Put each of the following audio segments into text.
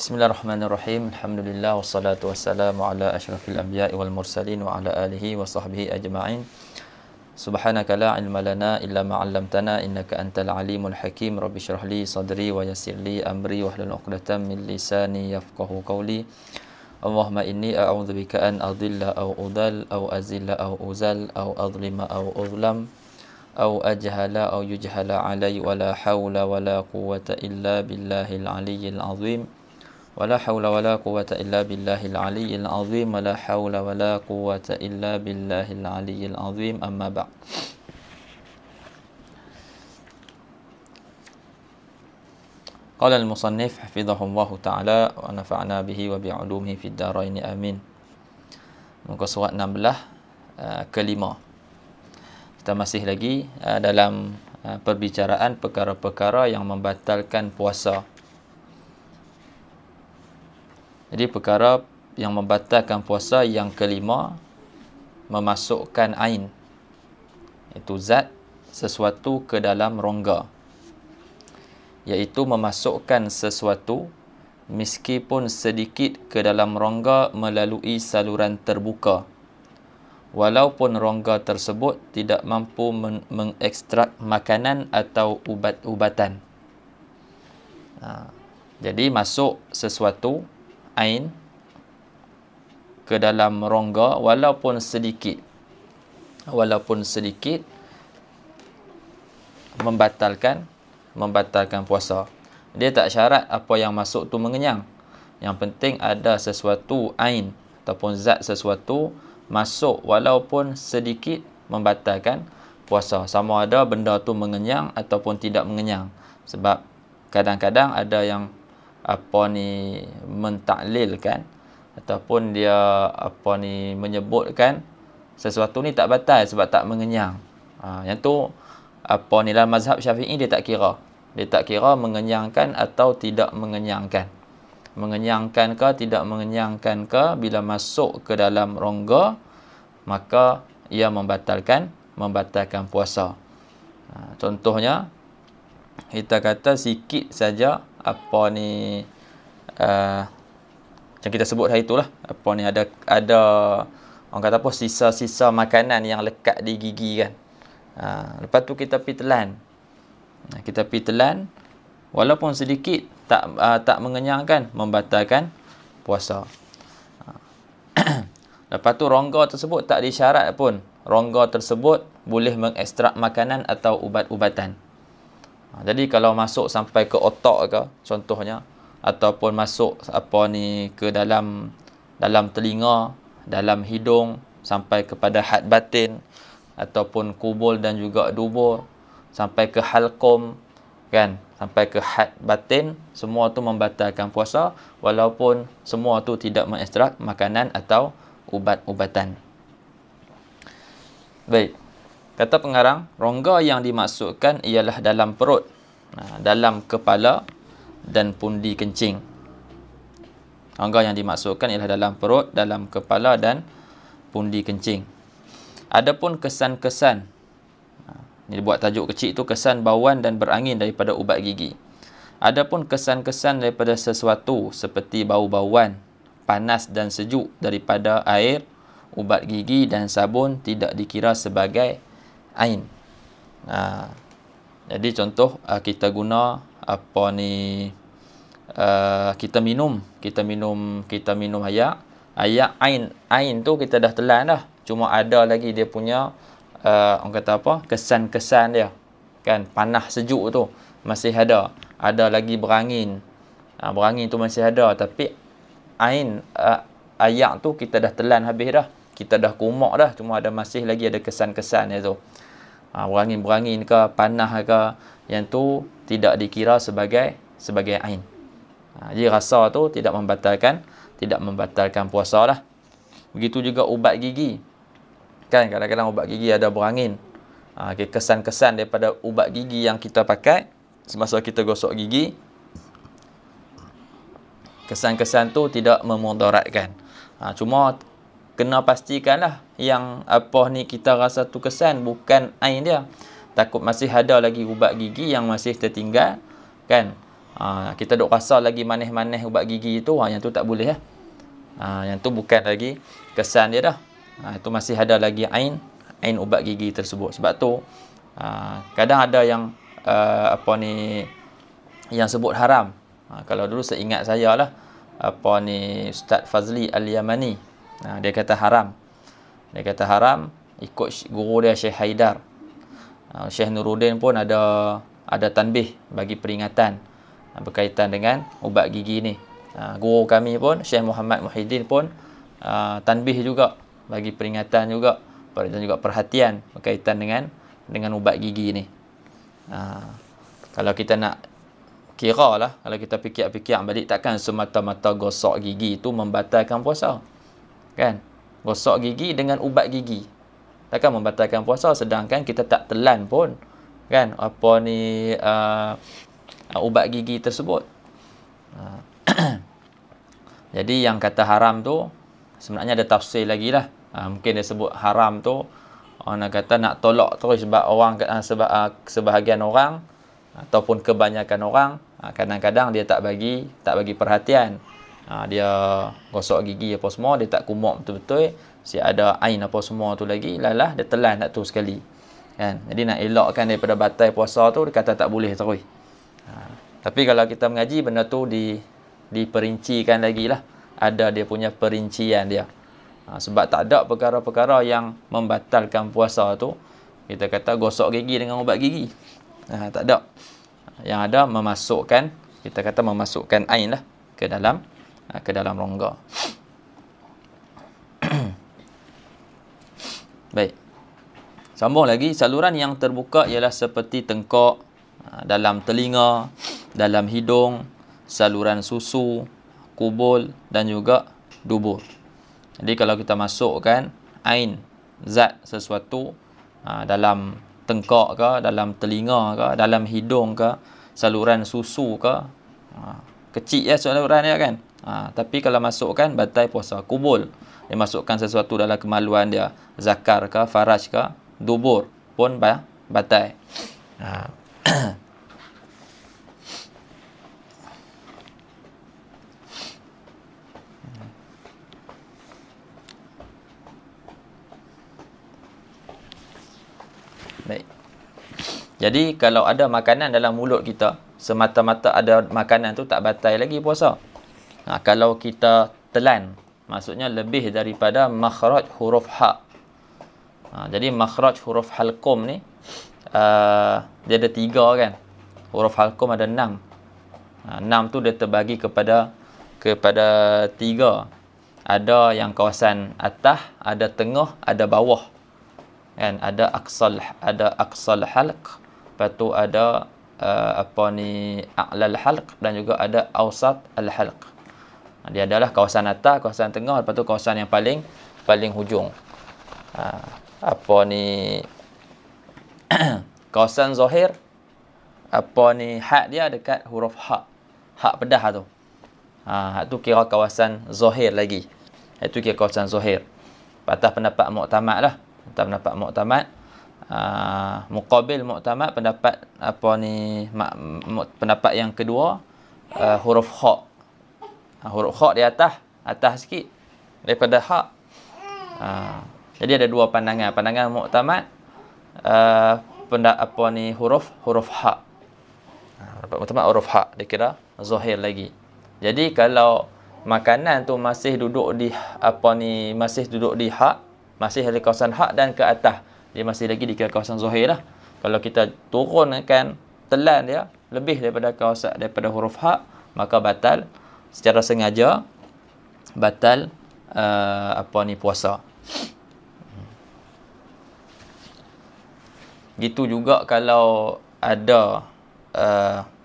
Bismillahirrahmanirrahim. Alhamdulillah wassalatu wassalamu ala asyrafil anbiya'i wal mursalin wa ala alihi wa sahbihi ajma'in. Subhanaka la ilma lana illa ma 'allamtana innaka antal alimul hakim. Rabbi shrah li sadri wa yassir li amri wahlul 'uqdatam min lisani yafqahu qawli. Allahumma inni a'udzubika an adilla aw udal aw azilla aw uzal aw adlima aw uzlam aw ajhala aw yujhala alai wa la hawla wa la quwwata illa billahil aliyyil azim. ولا حول ولا قوة إلا بالله العلي العظيم ولا حول ولا قوة إلا بالله العلي العظيم أما بعد. قال المصنف حفظه الله تعالى ونفعنا به وبعلومه في الدارين آمين. Muka surat 16 kelima. Kita masih lagi dalam perbicaraan perkara-perkara yang membatalkan puasa. Jadi perkara yang membatalkan puasa yang kelima, memasukkan ain, iaitu zat sesuatu ke dalam rongga, iaitu memasukkan sesuatu meskipun sedikit ke dalam rongga melalui saluran terbuka, walaupun rongga tersebut tidak mampu mengekstrak makanan atau ubat-ubatan. Jadi masuk sesuatu ain ke dalam rongga walaupun sedikit membatalkan puasa. Dia tak syarat apa yang masuk tu mengenyang. Yang penting ada sesuatu ain ataupun zat sesuatu masuk walaupun sedikit membatalkan puasa. Sama ada benda tu mengenyang ataupun tidak mengenyang. Sebab kadang-kadang ada yang mentaklilkan ataupun dia menyebutkan sesuatu ni tak batal sebab tak mengenyang. Yang tu dalam mazhab Syafi'i dia tak kira mengenyangkan atau tidak mengenyangkan. Mengenyangkan ke tidak mengenyangkan ke, bila masuk ke dalam rongga maka ia membatalkan puasa. Contohnya kita kata sikit saja macam kita sebut hari itulah, ada orang kata sisa-sisa makanan yang lekat di gigi kan. Lepas tu kita pergi telan, walaupun sedikit tak mengenyangkan, membatalkan puasa. Lepas tu rongga tersebut tak disyarat pun rongga tersebut boleh mengekstrak makanan atau ubat-ubatan. Jadi kalau masuk sampai ke otak ke contohnya, ataupun masuk ke dalam telinga, dalam hidung, sampai kepada had batin ataupun kubul dan juga dubur, sampai ke halqum kan, sampai ke had batin, semua tu membatalkan puasa walaupun semua tu tidak mengekstrak makanan atau ubat-ubatan. Baik. Kata pengarang, rongga yang dimaksudkan ialah dalam perut, dalam kepala dan pundi kencing. Rongga yang dimaksudkan ialah dalam perut, dalam kepala dan pundi kencing. Adapun kesan-kesan, ini buat tajuk kecil tu, kesan bauan dan berangin daripada ubat gigi. Adapun kesan-kesan daripada sesuatu seperti bau-bauan, panas dan sejuk daripada air, ubat gigi dan sabun tidak dikira sebagai ain. Jadi contoh kita guna kita minum air ain tu kita dah telan dah, cuma ada lagi dia punya orang kata kesan-kesan dia kan, panas sejuk tu masih ada lagi berangin tu masih ada, tapi air tu kita dah telan habis dah, kita dah kumak dah, cuma masih lagi ada kesan-kesan dia tu. Berangin ke, panas ke, yang tu tidak dikira sebagai ain. Jadi rasa tu tidak membatalkan puasa lah. Begitu juga ubat gigi. Kan kadang-kadang ubat gigi ada berangin. Kesan-kesan daripada ubat gigi yang kita pakai semasa kita gosok gigi, kesan-kesan tu tidak memudaratkan. Cuma kena pastikanlah yang kita rasa tu kesan bukan ain dia. Takut masih ada lagi ubat gigi yang masih tertinggal kan. Kita duk rasa lagi manis-manis ubat gigi tu, yang tu tak boleh yang tu bukan lagi kesan dia dah. Itu masih ada lagi ain ubat gigi tersebut. Sebab tu kadang ada yang yang sebut haram. Kalau dulu seingat saya lah, Ustaz Fazli Al-Yamani, dia kata haram. Dia kata haram ikut guru dia Syekh Haidar. Syekh Nuruddin pun ada tanbih bagi peringatan berkaitan dengan ubat gigi ni. Guru kami pun Syekh Muhammad Muhyiddin pun tanbih juga, bagi peringatan juga, dan juga perhatian berkaitan dengan ubat gigi ni. Kalau kita nak kira lah, kalau kita fikir-fikir balik, takkan semata-mata gosok gigi itu membatalkan puasa, kan? Gosok gigi dengan ubat gigi takkan membatalkan puasa, sedangkan kita tak telan pun, kan, ubat gigi tersebut. Jadi yang kata haram tu sebenarnya ada tafsir lagi lah. Mungkin dia sebut haram tu, orang kata nak tolak terus, sebab sebahagian orang ataupun kebanyakan orang kadang-kadang dia tak bagi perhatian. Dia gosok gigi apa semua, dia tak kumuk betul-betul, si ada ain apa semua tu lagi, lalah dia telan tak tu sekali, kan. Jadi nak elakkan daripada batal puasa tu, dia kata tak boleh terus. Tapi kalau kita mengaji, benda tu diperincikan lagi lah, ada dia punya perincian dia. Sebab tak ada perkara-perkara yang membatalkan puasa tu kita kata gosok gigi dengan ubat gigi, tak ada. Yang ada kita kata memasukkan ain lah ke dalam rongga. Baik, sambung lagi. Saluran yang terbuka ialah seperti tengkok, dalam telinga, dalam hidung, saluran susu, kubul dan juga dubur. Jadi kalau kita masukkan ain, zat sesuatu dalam tengkok ke, dalam telinga ke, dalam hidung ke, saluran susu ke, kecil saluran dia, kan. Tapi kalau masukkan, batal puasa. Kubul, dia masukkan sesuatu dalam kemaluan dia, zakar ke, faraj ke, dubur pun batal. Baik. Jadi kalau ada makanan dalam mulut kita, semata-mata ada makanan tu, tak batal lagi puasa. Kalau kita telan, maksudnya lebih daripada makhraj huruf ha. Jadi makhraj huruf halqum ni dia ada 3, kan. Huruf halqum ada 6. 6 tu dia terbagi kepada 3. Ada yang kawasan atas, ada tengah, ada bawah, kan. Ada aqsal halq, lepas tu ada a'lal halq, dan juga ada awsat al halq. Dia adalah kawasan atas, kawasan tengah, lepas tu kawasan yang paling hujung. Kawasan zahir, hak dia dekat huruf ha. Hak pedah tu. Hak tu kira kawasan zahir lagi. Itu kira kawasan zahir. Atas pendapat muktamad lah. Atas pendapat muktamad, muqabil muktamad, pendapat pendapat yang kedua, huruf kha. Huruf kha di atas sikit daripada ha. Jadi ada dua pandangan. Pandangan muktamad, huruf ha. Muktamad huruf ha, dia kira zahir lagi. Jadi kalau makanan tu masih duduk di hak, masih ada kawasan hak dan ke atas, dia masih lagi dikira kawasan zahir lah. Kalau kita turunkan, telan dia lebih daripada huruf hak, maka batal secara sengaja, batal puasa. Gitu juga kalau ada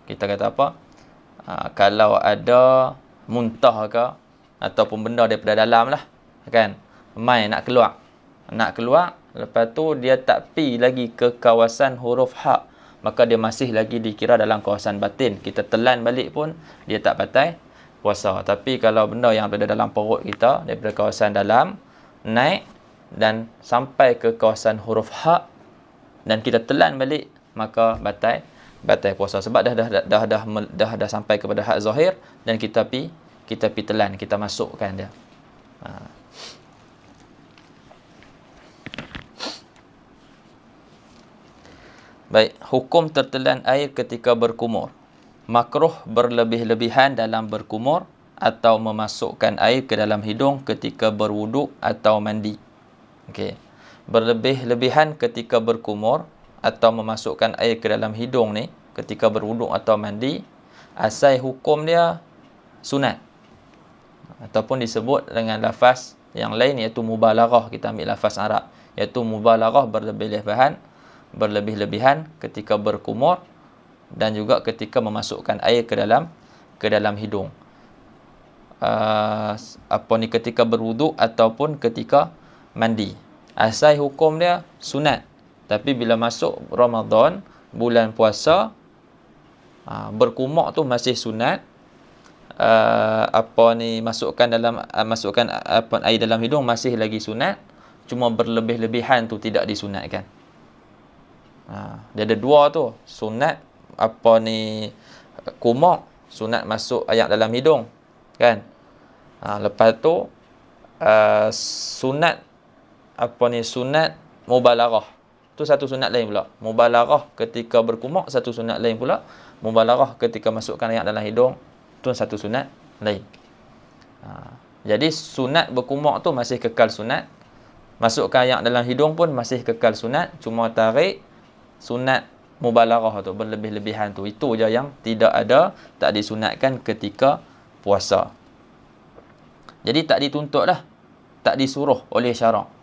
kita kata kalau ada muntah ke ataupun benda daripada dalam lah, kan, mai nak keluar, lepas tu dia tak pi lagi ke kawasan huruf ha, maka dia masih lagi dikira dalam kawasan batin. Kita telan balik pun dia tak batal puasa. Tapi kalau benda yang berada dalam perut kita, daripada kawasan dalam naik dan sampai ke kawasan huruf ha dan kita telan balik, maka batal batal puasa, sebab dah sampai kepada had zahir dan kita pi telan, kita masukkan dia. Baik, hukum tertelan air ketika berkumur. Makruh berlebih-lebihan dalam berkumur atau memasukkan air ke dalam hidung ketika berwuduk atau mandi. Okey. Berlebih-lebihan ketika berkumur atau memasukkan air ke dalam hidung ni ketika berwuduk atau mandi, asal hukum dia sunat, ataupun disebut dengan lafaz yang lain iaitu mubalaghah. Kita ambil lafaz Arab iaitu mubalaghah, berlebih-lebihan ketika berkumur dan juga ketika memasukkan air ke dalam hidung. Ketika berwuduk ataupun ketika mandi. Asal hukum dia sunat. Tapi bila masuk Ramadan, bulan puasa, berkumur tu masih sunat. Masukkan air dalam hidung masih lagi sunat. Cuma berlebih-lebihan tu tidak disunatkan. Dia ada dua tu. Sunat kumur, sunat masuk air dalam hidung, kan? Lepas tu sunat sunat mubalaghah. Tu satu sunat lain pula. Mubalaghah ketika berkumur satu sunat lain pula. Mubalaghah ketika masukkan air dalam hidung tu satu sunat lain. Jadi sunat berkumur tu masih kekal sunat. Masukkan air dalam hidung pun masih kekal sunat. Cuma tarik sunat mubalaghah tu, berlebih-lebihan tu. Itu je yang tak disunatkan ketika puasa. Jadi tak dituntut dah. Tak disuruh oleh syarak.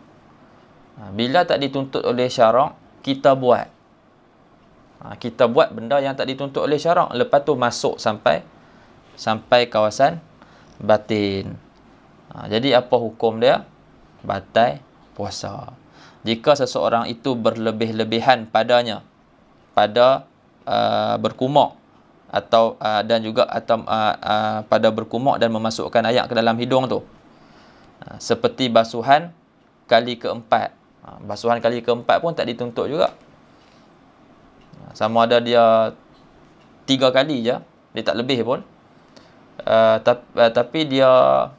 Bila tak dituntut oleh syarak, kita buat. Kita buat benda yang tak dituntut oleh syarak. Lepas tu masuk sampai kawasan batin. Jadi apa hukum dia? Batal puasa. Jika seseorang itu berlebih-lebihan pada berkumur atau pada berkumur dan memasukkan air ke dalam hidung tu, seperti basuhan kali keempat. Basuhan kali keempat pun tak dituntut juga. Sama ada dia 3 kali je, dia tak lebih pun. Tapi dia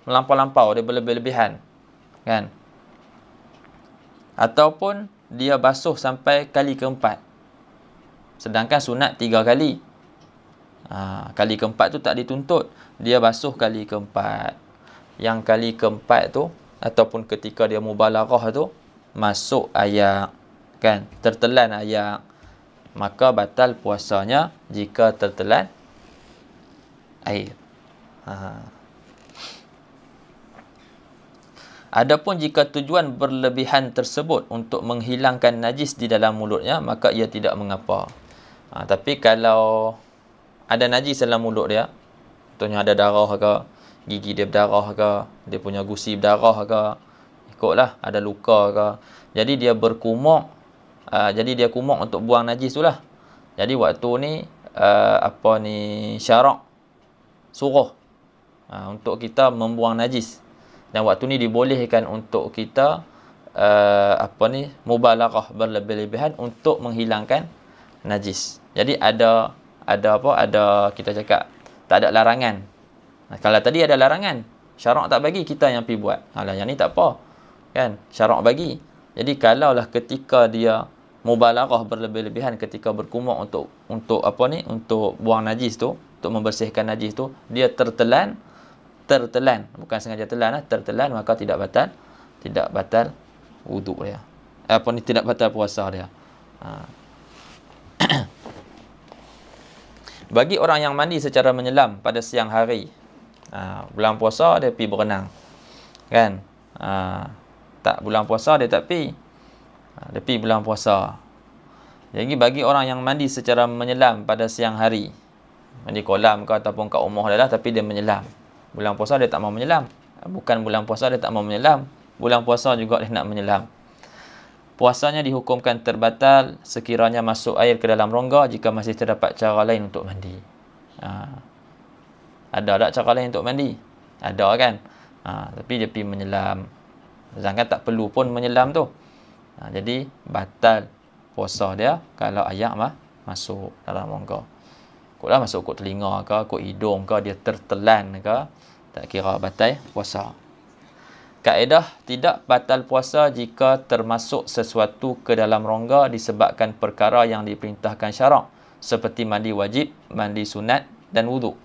melampau-lampau, dia berlebih-lebihan, kan? Ataupun dia basuh sampai kali keempat, sedangkan sunat 3 kali. Kali keempat tu tak dituntut, dia basuh kali keempat. Yang kali keempat tu ataupun ketika dia mubalaghah tu masuk air, kan, tertelan air, maka batal puasanya jika tertelan air. Adapun jika tujuan berlebihan tersebut untuk menghilangkan najis di dalam mulutnya, maka ia tidak mengapa. Tapi kalau ada najis dalam mulut dia, contohnya ada darah ke, gigi dia berdarah ke, dia punya gusi berdarah ke, ikutlah, ada luka ke, jadi dia berkumur, jadi dia kumur untuk buang najis tu lah. Jadi waktu ni syarak suruh untuk kita membuang najis, dan waktu ni dibolehkan untuk kita mubalaghah, berlebih-lebihan untuk menghilangkan najis. Jadi ada kita cakap tak ada larangan. Kalau tadi ada larangan, syarak tak bagi, kita yang pergi buat. Yang ni tak apa, kan? Syarak bagi. Jadi kalaulah ketika dia mubalaghah, berlebih-lebihan ketika berkumur untuk buang najis tu, untuk membersihkan najis tu, dia tertelan, bukan sengaja telan, tertelan, maka tidak batal wuduk dia. Tidak batal puasa dia. Bagi orang yang mandi secara menyelam pada siang hari, bulan puasa dia pergi berenang, kan? Tak, bulan puasa dia tak pergi. Dia pergi bulan puasa. Jadi bagi orang yang mandi secara menyelam pada siang hari, mandi kolam ke ataupun kat rumah dia lah, tapi dia menyelam. Bulan puasa dia tak mau menyelam. Bukan bulan puasa dia tak mau menyelam, bulan puasa juga dia nak menyelam. Puasanya dihukumkan terbatal sekiranya masuk air ke dalam rongga jika masih terdapat cara lain untuk mandi. Ada tak cara lain untuk mandi? Ada, kan? Tapi dia pergi menyelam. Sedangkan tak perlu pun menyelam tu. Jadi batal puasa dia kalau air masuk dalam rongga. Kuklah masuk kok telinga ke, kok hidung ke, dia tertelan ke, tak kira batal puasa. Kaedah tidak batal puasa jika termasuk sesuatu ke dalam rongga disebabkan perkara yang diperintahkan syarak, seperti mandi wajib, mandi sunat dan wuduk.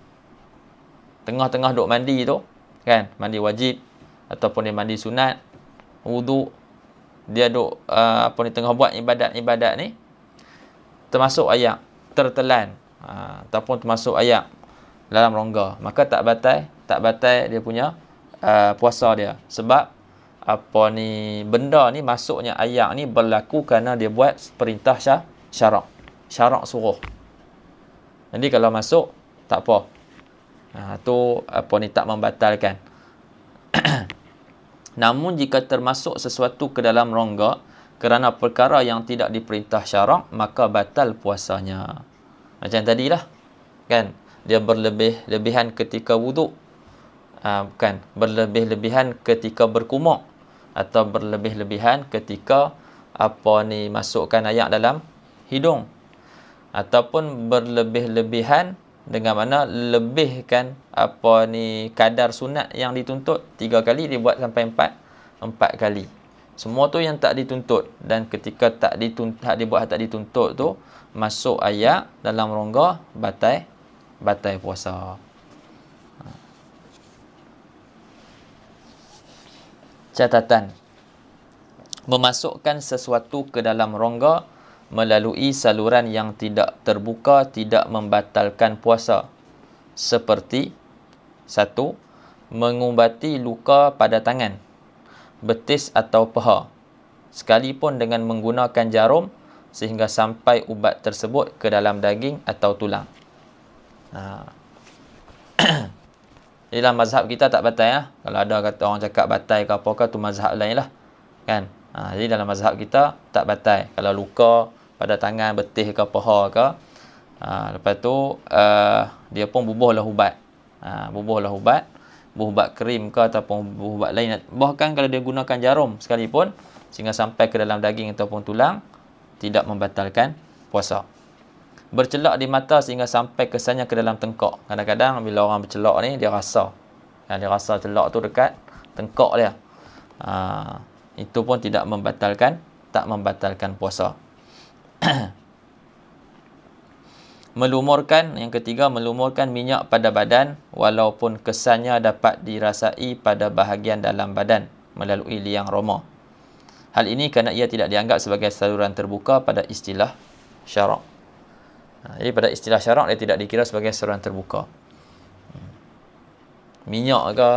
Tengah-tengah duk mandi tu, kan, mandi wajib ataupun dia mandi sunat, wuduk, dia duk tengah buat ibadat-ibadat ni, termasuk ayak tertelan, ataupun termasuk ayak dalam rongga, maka tak batal dia punya puasa dia. Sebab benda ni masuknya ayak ni berlaku kerana dia buat perintah syarak suruh. Jadi kalau masuk tak apa. Tu tak membatalkan. Namun jika termasuk sesuatu ke dalam rongga kerana perkara yang tidak diperintah syarak, maka batal puasanya. Macam tadilah, kan, dia berlebihan ketika wuduk, bukan, berlebihan ketika berkumur, atau berlebihan ketika masukkan ayak dalam hidung, ataupun berlebihan dengan mana lebihkan kadar sunat yang dituntut 3 kali dibuat sampai 4 kali. Semua tu yang tak dituntut, dan ketika tak dituntut tu masuk ayak dalam rongga, batal puasa. Catatan: memasukkan sesuatu ke dalam rongga melalui saluran yang tidak terbuka tidak membatalkan puasa. Seperti 1. Mengubati luka pada tangan, betis atau paha, sekalipun dengan menggunakan jarum sehingga sampai ubat tersebut ke dalam daging atau tulang. Dalam mazhab kita tak batal ya. Kalau ada kata orang cakap batal ke apa ke, tu mazhab lain lah, kan. Jadi dalam mazhab kita tak batal. Kalau luka pada tangan, betis ke paha ke, lepas tu dia pun bubuhlah ubat. Bubuh ubat krim ke ataupun bubuh ubat lain. Bahkan kalau dia gunakan jarum sekalipun sehingga sampai ke dalam daging ataupun tulang, tidak membatalkan puasa. Bercelak di mata sehingga sampai kesannya ke dalam tengkok. Kadang-kadang bila orang bercelak ni, dia rasa celak tu dekat tengkok dia. Itu pun tak membatalkan puasa. Yang ketiga, melumurkan minyak pada badan walaupun kesannya dapat dirasai pada bahagian dalam badan melalui liang roma. Hal ini kerana ia tidak dianggap sebagai saluran terbuka pada istilah syarak. Jadi pada istilah syarak dia tidak dikira sebagai saluran terbuka. Minyak ke,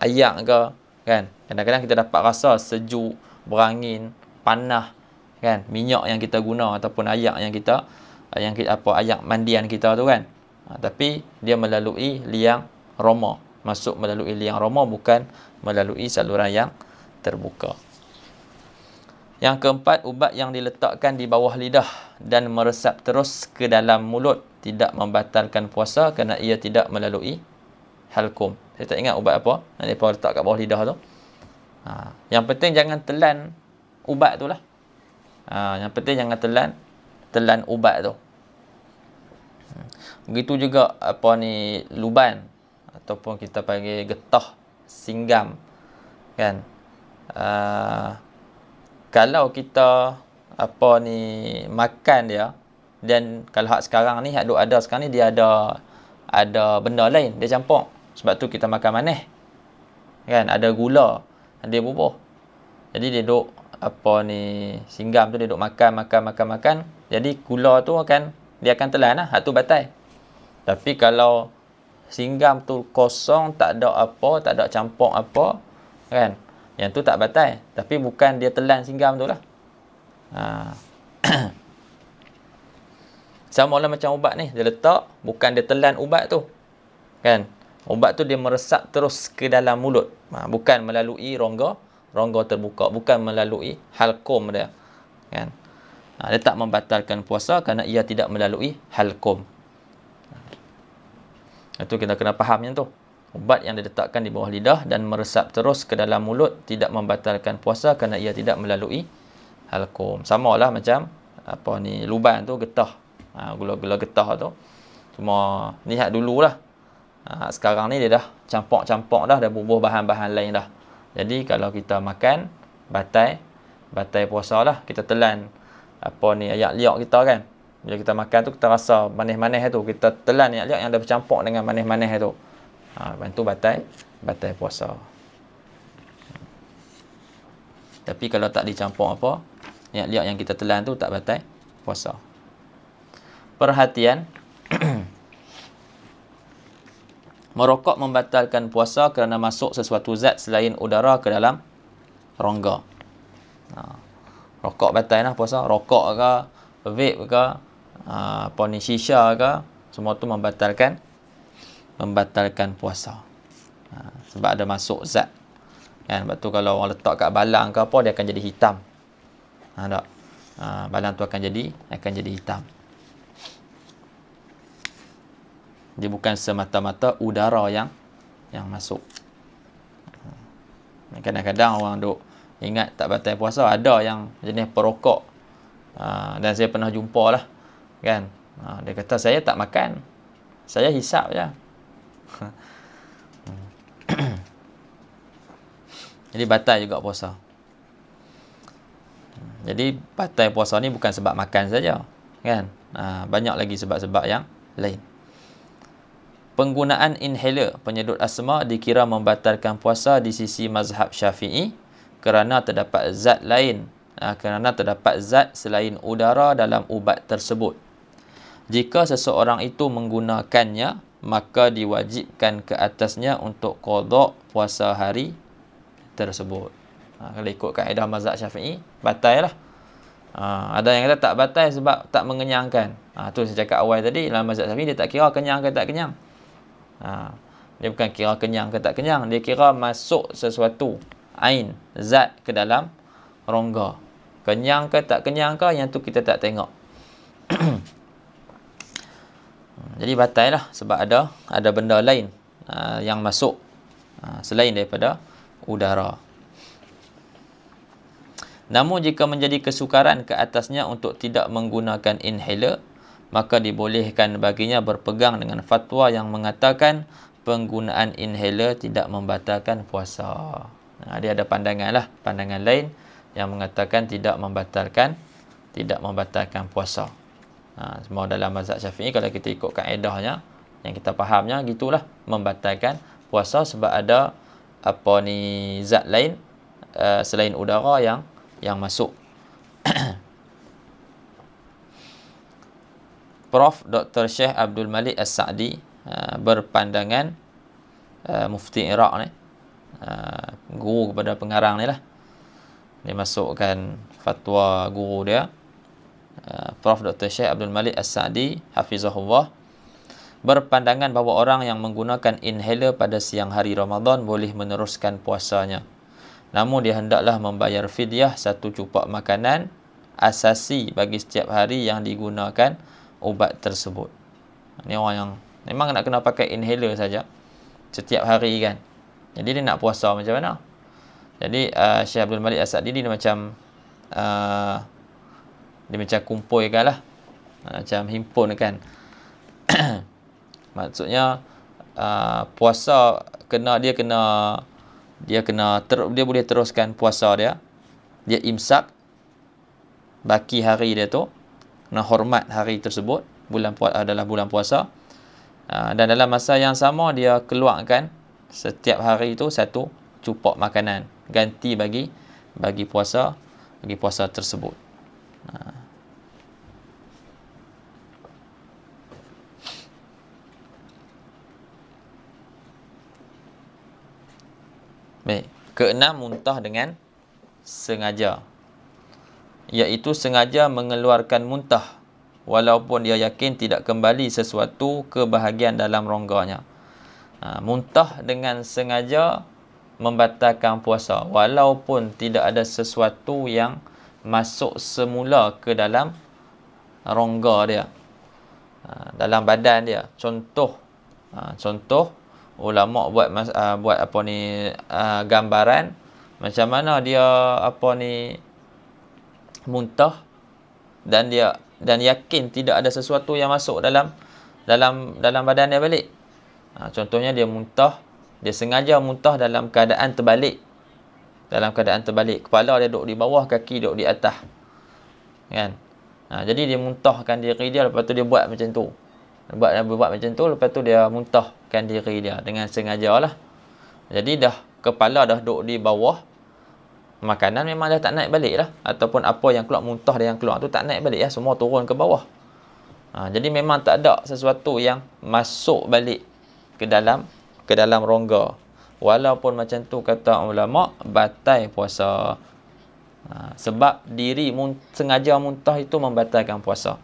ayak ke, kan? Kadang-kadang kita dapat rasa sejuk, berangin, panas, kan? Minyak yang kita guna ataupun ayak ayak mandian kita tu, kan? Tapi dia melalui liang roma, masuk melalui liang roma, bukan melalui saluran yang terbuka. Yang keempat, ubat yang diletakkan di bawah lidah dan meresap terus ke dalam mulut tidak membatalkan puasa kerana ia tidak melalui halkum. Saya tak ingat ubat apa yang mereka letak kat bawah lidah tu. Yang penting jangan telan ubat tu lah. Yang penting jangan telan ubat tu. Begitu juga luban ataupun kita panggil getah, singgam, kan. Kalau kita makan dia, dan kalau hak sekarang ni, ada sekarang ni, dia ada benda lain dia campur. Sebab tu kita makan manis, kan, ada gula, dia bubuh. Jadi dia duk singgam tu dia duk makan. Jadi gula tu dia akan telan lah. Hak tu batal. Tapi kalau singgam tu kosong, tak ada campur apa, kan, yang tu tak batal. Tapi bukan dia telan singgam tu lah. Sama lah macam ubat ni, dia letak, bukan dia telan ubat tu, kan. Ubat tu dia meresap terus ke dalam mulut, bukan melalui rongga terbuka, bukan melalui halkum dia, kan. Dia tak membatalkan puasa kerana ia tidak melalui halkum. Itu kita kena faham yang tu. Ubat yang diletakkan di bawah lidah dan meresap terus ke dalam mulut tidak membatalkan puasa kerana ia tidak melalui halkum. Sama lah macam luban tu, getah. Gula-gula getah tu. Cuma lihat dululah. Sekarang ni dia dah campur dah, bubuh bahan-bahan lain dah. Jadi kalau kita makan batai puasa lah, kita telan ayak liok kita kan. Bila kita makan tu kita rasa manis-manis tu, kita telan ayak liok yang dah bercampur dengan manis-manis tu. Bantu batai puasa. Tapi kalau tak dicampur apa, ayak liok yang kita telan tu tak batai puasa. Perhatian. Merokok membatalkan puasa kerana masuk sesuatu zat selain udara ke dalam rongga. Rokok batal lah puasa. Rokok ke, vape ke, shisha ke, semua tu membatalkan puasa. Sebab ada masuk zat. Kan? Sebab tu kalau orang letak kat balang ke apa, dia akan jadi hitam. Balang tu akan jadi hitam. Dia bukan semata-mata udara yang masuk. Kadang-kadang orang duk ingat tak batal puasa, ada yang jenis perokok. Dan saya pernah jumpa lah. Kan? Dia kata, saya tak makan. Saya hisap je. Jadi batal juga puasa. Jadi batal puasa ni bukan sebab makan saja. Kan? Banyak lagi sebab-sebab yang lain. Penggunaan inhaler penyedut asma dikira membatalkan puasa di sisi mazhab Syafi'i kerana terdapat zat selain udara dalam ubat tersebut. Jika seseorang itu menggunakannya, maka diwajibkan ke atasnya untuk qada puasa hari tersebut. Kalau ikut kaedah mazhab Syafi'i, batal lah. Ada yang kata tak batal sebab tak mengenyangkan. Tu saya cakap awal tadi, dalam mazhab Syafi'i dia tak kira kenyang ke tak kenyang. Dia bukan kira kenyang ke tak kenyang, dia kira masuk sesuatu ain, zat ke dalam rongga. Kenyang ke tak kenyang ke, yang tu kita tak tengok. Jadi batal lah sebab ada benda lain yang masuk selain daripada udara. Namun jika menjadi kesukaran ke atasnya untuk tidak menggunakan inhaler, maka dibolehkan baginya berpegang dengan fatwa yang mengatakan penggunaan inhaler tidak membatalkan puasa. Dia ada pandangan lain yang mengatakan tidak membatalkan puasa. Semua dalam mazhab Syafi'i, kalau kita ikut kaedahnya yang kita fahamnya gitulah, membatalkan puasa sebab ada zat lain selain udara yang masuk. Prof. Dr. Syekh Abdul Malik As-Sa'di berpandangan, mufti Iraq ni, guru kepada pengarang ni lah. Dia masukkan fatwa guru dia, Prof. Dr. Syekh Abdul Malik As-Sa'di hafizahullah, berpandangan bahawa orang yang menggunakan inhaler pada siang hari Ramadan boleh meneruskan puasanya. Namun dia hendaklah membayar fidyah 1 cupak makanan asasi bagi setiap hari yang digunakan ubat tersebut. Ni orang yang memang nak kena pakai inhaler saja setiap hari kan. Jadi dia nak puasa macam mana? Jadi Syekh Abdul Malik As-Sa'di dia macam kumpulkan lah, macam himpun kan. Maksudnya puasa dia boleh teruskan puasa dia imsak baki hari dia tu, kena hormat hari tersebut, adalah bulan puasa, dan dalam masa yang sama dia keluarkan setiap hari itu 1 cupak makanan ganti bagi puasa tersebut. Baik, keenam, muntah dengan sengaja, iaitu sengaja mengeluarkan muntah walaupun dia yakin tidak kembali sesuatu ke bahagian dalam rongganya. Muntah dengan sengaja membatalkan puasa walaupun tidak ada sesuatu yang masuk semula ke dalam rongga dia, dalam badan dia. Contoh ulama buat gambaran macam mana dia muntah dan dia dan yakin tidak ada sesuatu yang masuk dalam badan dia balik. Contohnya dia muntah, dia sengaja muntah dalam keadaan terbalik. Dalam keadaan terbalik, kepala dia duduk di bawah, kaki duduk di atas. Kan? Jadi dia muntahkan diri dia, lepas tu dia buat macam tu. Buat macam tu, lepas tu dia muntahkan diri dia dengan sengaja lah. Jadi dah kepala dah duduk di bawah, makanan memang dah tak naik balik lah. Ataupun apa yang keluar, muntah dia yang keluar tu tak naik balik lah, semua turun ke bawah. Jadi memang tak ada sesuatu yang masuk balik ke dalam rongga. Walaupun macam tu kata ulama, batal puasa. Sebab diri sengaja muntah itu membatalkan puasa.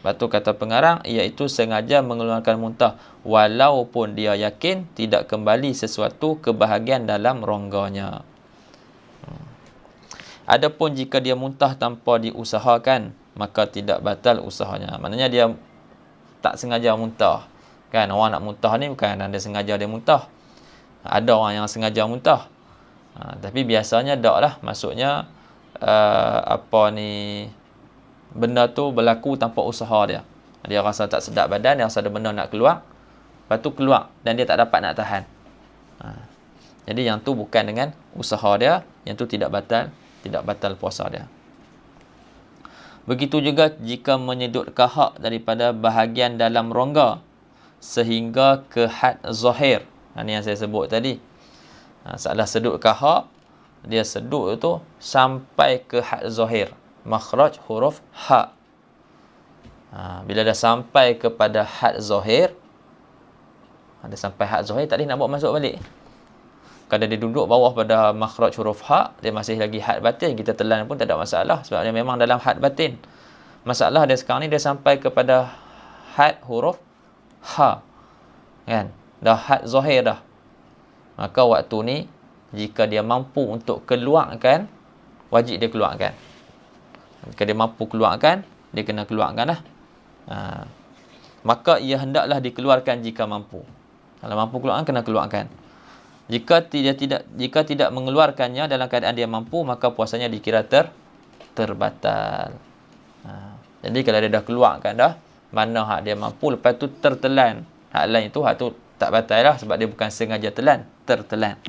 Lepas tu kata pengarang, iaitu sengaja mengeluarkan muntah walaupun dia yakin tidak kembali sesuatu ke bahagian dalam rongganya. Adapun jika dia muntah tanpa diusahakan, maka tidak batal usahanya. Maknanya dia tak sengaja muntah. Kan, orang nak muntah ni bukan ada sengaja dia muntah. Ada orang yang sengaja muntah. Tapi biasanya tak lah. Maksudnya benda tu berlaku tanpa usaha dia. Dia rasa tak sedap badan, dia rasa ada benda nak keluar, lepas tu keluar dan dia tak dapat nak tahan. Jadi yang tu bukan dengan usaha dia, yang tu tidak batal puasa dia. Begitu juga jika menyedut kahak daripada bahagian dalam rongga sehingga ke had zahir. Ini yang saya sebut tadi. Salah sedut kahak, dia sedut tu sampai ke had zahir, makhraj huruf ha. Bila dah sampai kepada had zahir, ada sampai had zahir, tak boleh nak bawa masuk balik. Kalau dia duduk bawah pada makhraj huruf ha, dia masih lagi had batin, kita telan pun tak ada masalah sebab dia memang dalam had batin. Masalah dia sekarang ni dia sampai kepada had huruf ha. Kan? Dah had zahir dah. Maka waktu ni jika dia mampu untuk keluarkan, wajib dia keluarkan. Jika dia mampu keluarkan, dia kena keluarkan lah. Maka ia hendaklah dikeluarkan jika mampu. Kalau mampu keluarkan, kena keluarkan. Jika tidak mengeluarkannya dalam keadaan dia mampu, maka puasanya dikira terbatal. Jadi kalau dia dah keluarkan dah, mana hak dia mampu, lepas tu tertelan, hak lain tu, hak tu tak batal lah sebab dia bukan sengaja telan, tertelan.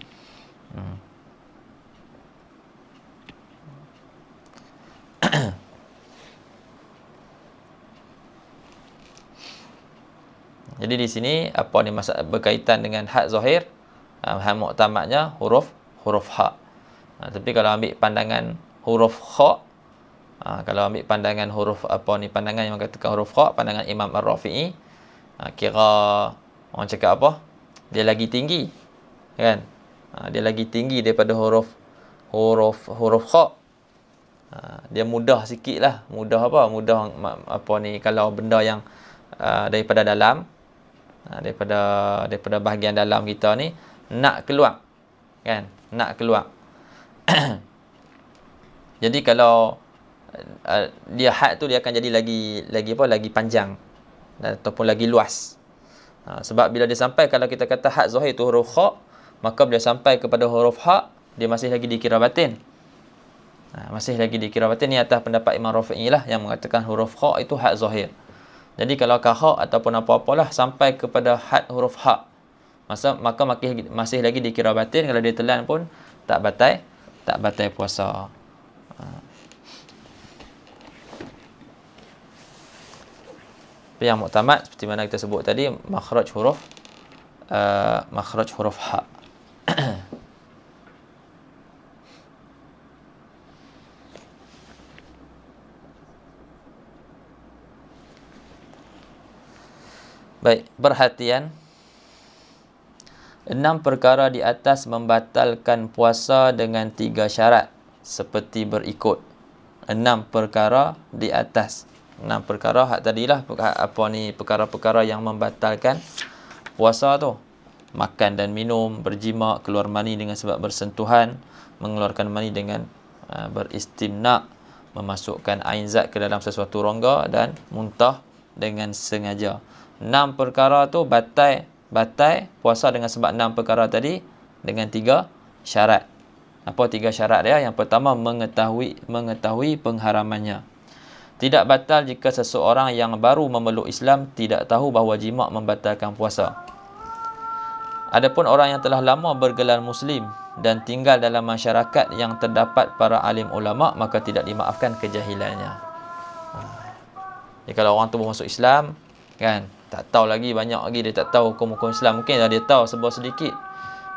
Jadi di sini apa ni masalah berkaitan dengan had zahir, hal muktamadnya huruf ha. Tapi kalau ambil pandangan huruf kha, kalau ambil pandangan huruf pandangan yang mengatakan huruf kha, pandangan Imam Ar-Rafi'i, kira orang cakap apa? Dia lagi tinggi. Kan? Dia lagi tinggi daripada huruf kha. Dia mudah sikitlah. Mudah kalau benda yang daripada dalam, daripada bahagian dalam kita ni nak keluar, kan, nak keluar. Jadi kalau dia had tu, dia akan jadi lagi panjang ataupun lagi luas. Sebab bila dia sampai, kalau kita kata had zahir tu huruf kha, maka bila sampai kepada huruf ha, dia masih lagi dikira batin. Masih lagi dikira batin. Ni atas pendapat Imam Rafi'i lah yang mengatakan huruf kha itu had zahir. Jadi kalau kahak ataupun apa-apalah sampai kepada had huruf ha, maka masih lagi dikira batin. Kalau dia telan pun tak batal puasa. Yang muktamad seperti mana kita sebut tadi, makhraj huruf ha. Baik, perhatian. 6 perkara di atas membatalkan puasa dengan 3 syarat seperti berikut. 6 perkara di atas. 6 perkara hak tadilah perkara-perkara yang membatalkan puasa tu. Makan dan minum, berjima, keluar mani dengan sebab bersentuhan, mengeluarkan mani dengan beristimna', memasukkan ain zat ke dalam sesuatu rongga dan muntah dengan sengaja. 6 perkara tu batal puasa dengan sebab 6 perkara tadi dengan 3 syarat. Apa 3 syarat dia? Yang pertama, mengetahui pengharamannya. Tidak batal jika seseorang yang baru memeluk Islam tidak tahu bahawa jima' membatalkan puasa. Adapun orang yang telah lama bergelar Muslim dan tinggal dalam masyarakat yang terdapat para alim ulama, maka tidak dimaafkan kejahilannya. Jadi kalau orang tu baru masuk Islam, kan, tak tahu lagi, banyak lagi dia tak tahu hukum-hukum Islam. Mungkin dia tahu sebuah sedikit,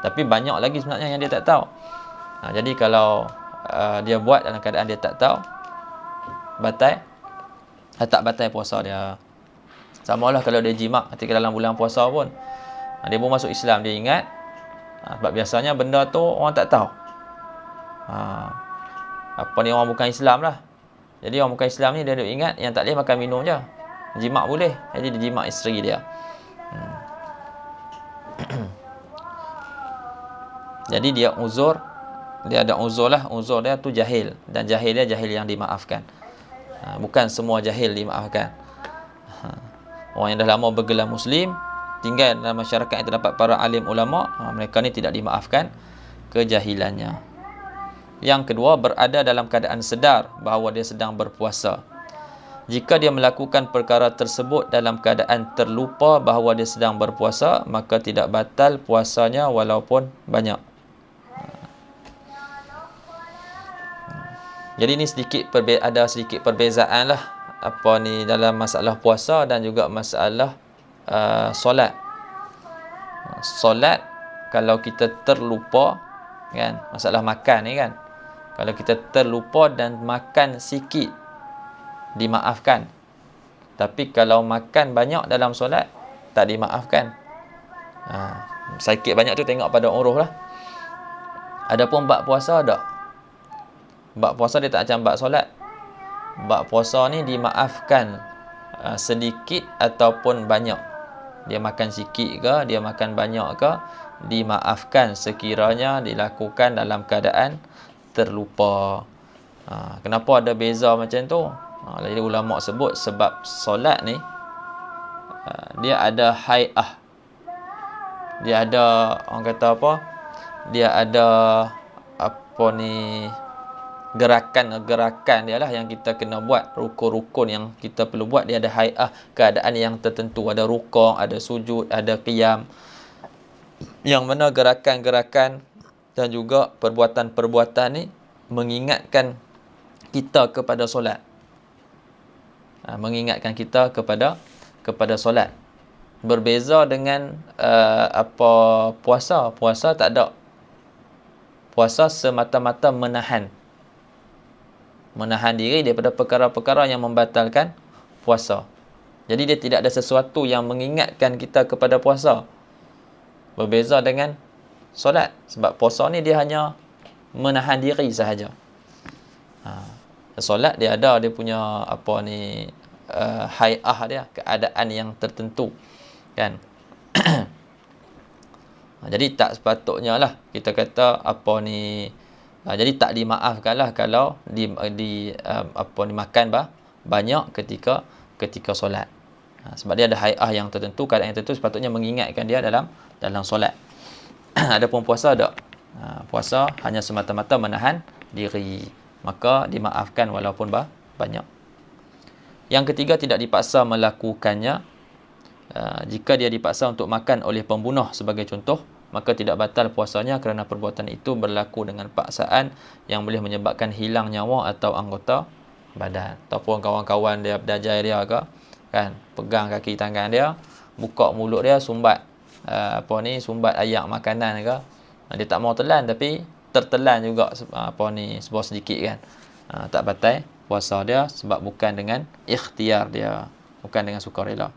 tapi banyak lagi sebenarnya yang dia tak tahu. Jadi kalau dia buat dalam keadaan dia tak tahu, tak batal puasa dia. Sama lah kalau dia jima' ketika dalam bulan puasa pun. Dia baru masuk Islam, dia ingat. Sebab biasanya benda tu orang tak tahu. Apa ni, orang bukan Islam lah. Jadi orang bukan Islam ni dia duk ingat yang tak boleh makan minum je. Jima' boleh. Jadi dia jima' isteri dia. Jadi dia uzur. Dia ada uzur lah. Uzur dia tu jahil. Dan jahil dia jahil yang dimaafkan. Bukan semua jahil dimaafkan. Orang yang dah lama bergelar Muslim, tinggal dalam masyarakat yang terdapat para alim ulama, mereka ni tidak dimaafkan kejahilannya. Yang kedua, berada dalam keadaan sedar bahawa dia sedang berpuasa. Jika dia melakukan perkara tersebut dalam keadaan terlupa bahawa dia sedang berpuasa, maka tidak batal puasanya walaupun banyak. Jadi ni ada sedikit perbezaan lah apa ni dalam masalah puasa dan juga masalah solat. Solat kalau kita terlupa, kan, masalah makan ni kan, kalau kita terlupa dan makan sikit dimaafkan. Tapi kalau makan banyak dalam solat tak dimaafkan. Sikit banyak tu tengok pada uruh lah. Adapun bab puasa tak. Bab puasa dia tak macam bab solat. Bab puasa ni dimaafkan sedikit ataupun banyak. Dia makan sikit ke, dia makan banyak ke, dimaafkan sekiranya dilakukan dalam keadaan terlupa. Kenapa ada beza macam tu? Jadi ulama sebut sebab solat ni dia ada hai'ah. Dia ada, orang kata apa? Dia ada apa ni, gerakan-gerakan dia lah yang kita kena buat, rukun-rukun yang kita perlu buat. Dia ada hai'ah, keadaan yang tertentu, ada rukuk, ada sujud, ada qiyam, yang mana gerakan-gerakan dan juga perbuatan-perbuatan ni mengingatkan kita kepada solat. Mengingatkan kita kepada solat. Berbeza dengan puasa. Puasa tak ada. Puasa semata-mata menahan diri daripada perkara-perkara yang membatalkan puasa. Jadi dia tidak ada sesuatu yang mengingatkan kita kepada puasa. Berbeza dengan solat. Sebab puasa ni dia hanya menahan diri sahaja. Solat dia ada dia punya apa ni, hai'ah dia, keadaan yang tertentu, kan. Jadi tak sepatutnya lah kita kata apa ni, jadi tak dimaafkan lah kalau makan banyak ketika solat. Sebab dia ada hai'ah yang tertentu, keadaan yang tertentu, sepatutnya mengingatkan dia dalam solat. Adapun puasa tak. Puasa hanya semata-mata menahan diri, maka dimaafkan walaupun banyak. Yang ketiga, tidak dipaksa melakukannya. Jika dia dipaksa untuk makan oleh pembunuh sebagai contoh, maka tidak batal puasanya kerana perbuatan itu berlaku dengan paksaan yang boleh menyebabkan hilang nyawa atau anggota badan. Ataupun kawan-kawan dia berdajai dia ke, kan, pegang kaki tangan dia, buka mulut dia, sumbat sumbat ayak makanan ke. Dia tak mau telan tapi tertelan juga sebuah sedikit, kan. Tak batal puasa dia sebab bukan dengan ikhtiar dia, bukan dengan sukarela.